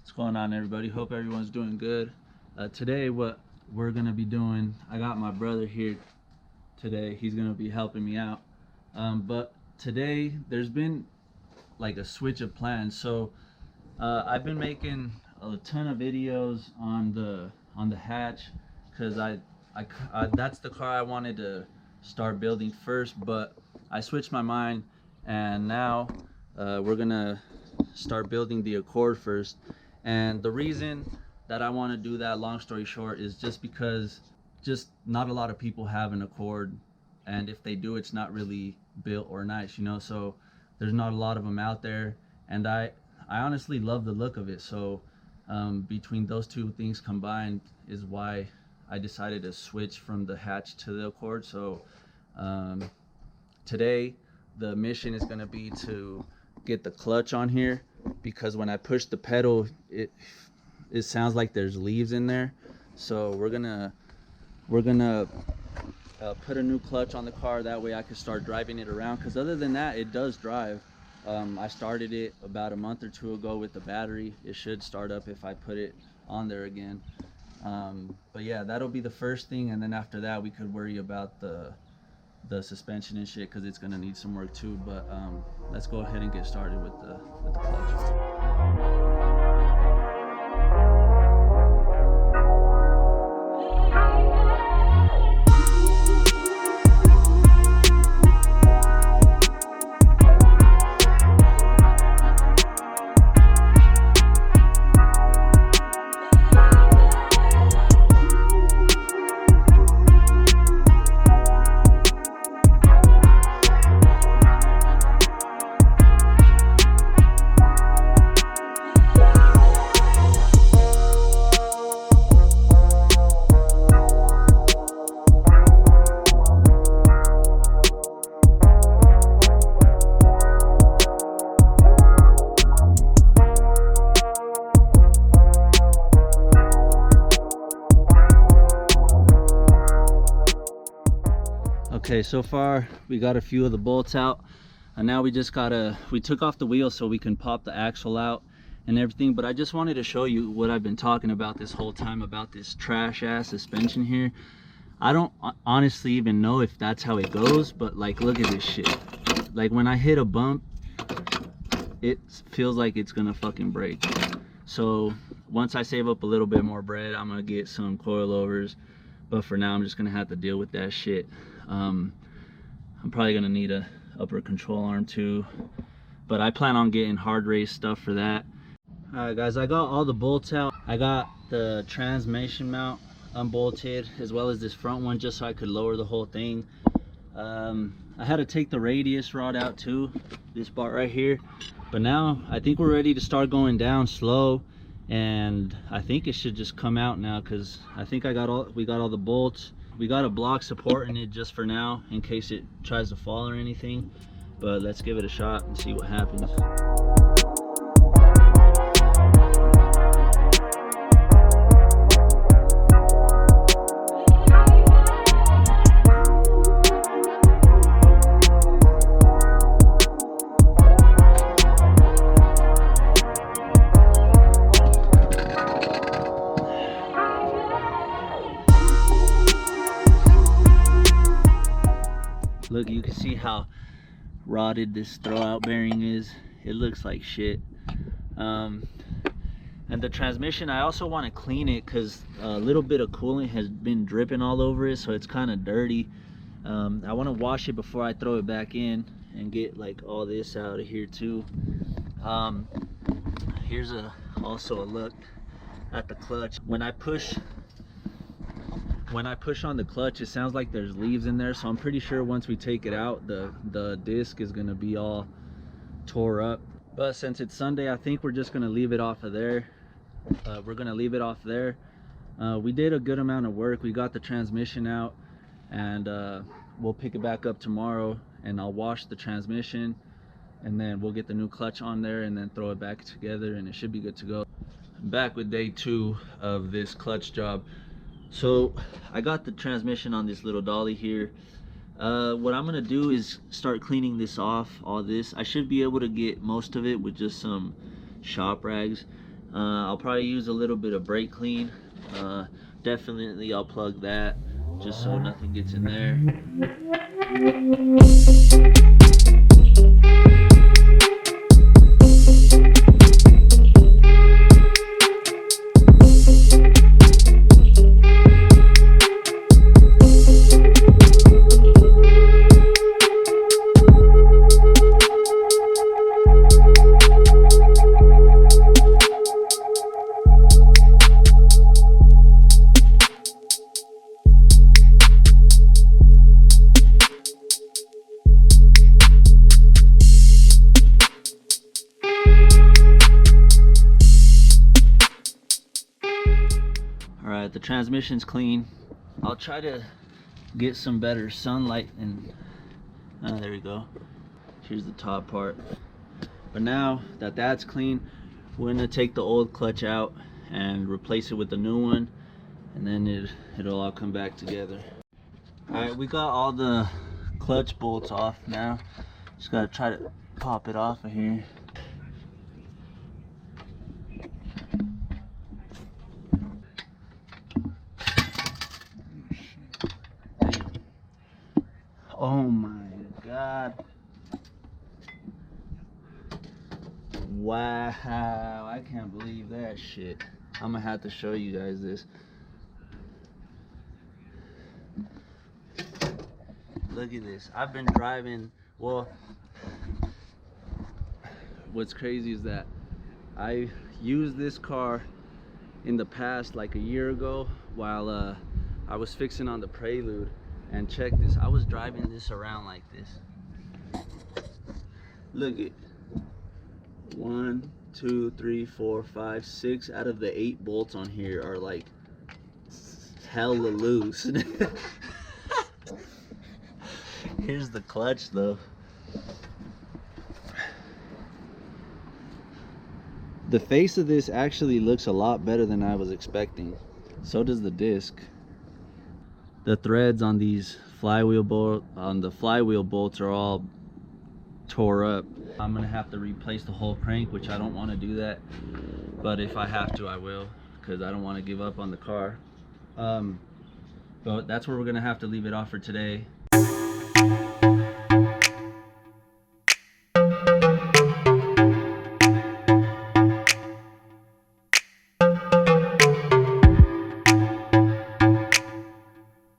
What's going on, everybody? Hope everyone's doing good. Today what we're gonna be doing, I got my brother here today. He's gonna be helping me out. But today there's been like a switch of plans. So I've been making a ton of videos on the hatch because I that's the car I wanted to start building first, but I switched my mind, and now we're gonna start building the Accord first. And the reason that I want to do that, long story short, is just because just not a lot of people have an Accord, and if they do, it's not really built or nice, you know. So there's not a lot of them out there, and I honestly love the look of it. So between those two things combined is why I decided to switch from the hatch to the Accord. So today the mission is going to be to get the clutch on here, because when I push the pedal it sounds like there's leaves in there. So we're gonna put a new clutch on the car, that way I can start driving it around, because other than that it does drive. I started it about a month or two ago with the battery. It should start up if I put it on there again. But yeah, that'll be the first thing, and then after that we could worry about the suspension and shit, because it's gonna need some work too. But let's go ahead and get started with the clutch. Okay, so far we got a few of the bolts out, and now we took off the wheel so we can pop the axle out and everything. But I just wanted to show you what I've been talking about this whole time, about this trash ass suspension here. I don't honestly even know if that's how it goes, but like, look at this shit. Like, when I hit a bump, it feels like it's gonna fucking break. So once I save up a little bit more bread, I'm gonna get some coilovers, but for now I'm just gonna have to deal with that shit. I'm probably gonna need a upper control arm too, but I plan on getting hard race stuff for that. All right guys, I got all the bolts out. I got the transmission mount unbolted, as well as this front one, just so I could lower the whole thing. I had to take the radius rod out too, this part right here. But now I think we're ready to start going down slow, and I think it should just come out now, because I think we got all the bolts. We got a block supporting it just for now, in case it tries to fall or anything. But let's give it a shot and see what happens. Look, you can see how rotted this throwout bearing is. It looks like shit. And the transmission, I also want to clean it, because a little bit of coolant has been dripping all over it, so it's kind of dirty. I want to wash it before I throw it back in and get like all this out of here too. Here's also a look at the clutch. When I push on the clutch, it sounds like there's leaves in there, so I'm pretty sure once we take it out, the disc is gonna be all tore up. But since it's Sunday, I think we're just gonna leave it off of there. We did a good amount of work. We got the transmission out, and we'll pick it back up tomorrow, and I'll wash the transmission, and then we'll get the new clutch on there and then throw it back together, and it should be good to go. I'm back with day 2 of this clutch job. So I got the transmission on this little dolly here. What I'm gonna do is start cleaning this off, all this. I should be able to get most of it with just some shop rags. I'll probably use a little bit of brake clean. Definitely I'll plug that just so nothing gets in there. Alright, the transmission's clean. I'll try to get some better sunlight and there we go. Here's the top part. But now that that's clean, we're gonna take the old clutch out and replace it with the new one, and then it'll all come back together. Alright, we got all the clutch bolts off now. Just gotta try to pop it off of here. Oh my god. Wow, I can't believe that shit. I'm gonna have to show you guys this. Look at this. I've been driving, well, what's crazy is that I used this car in the past, like a year ago, while I was fixing on the Prelude. And check this, I was driving this around like this. Look at 1, 2, 3, 4, 5, 6 out of the 8 bolts on here are like hella loose. Here's the clutch though. The face of this actually looks a lot better than I was expecting. So does the disc. The threads on these flywheel bolts are all tore up. I'm gonna have to replace the whole crank, which I don't want to do that, but if I have to I will, because I don't want to give up on the car. But that's where we're gonna have to leave it off for today.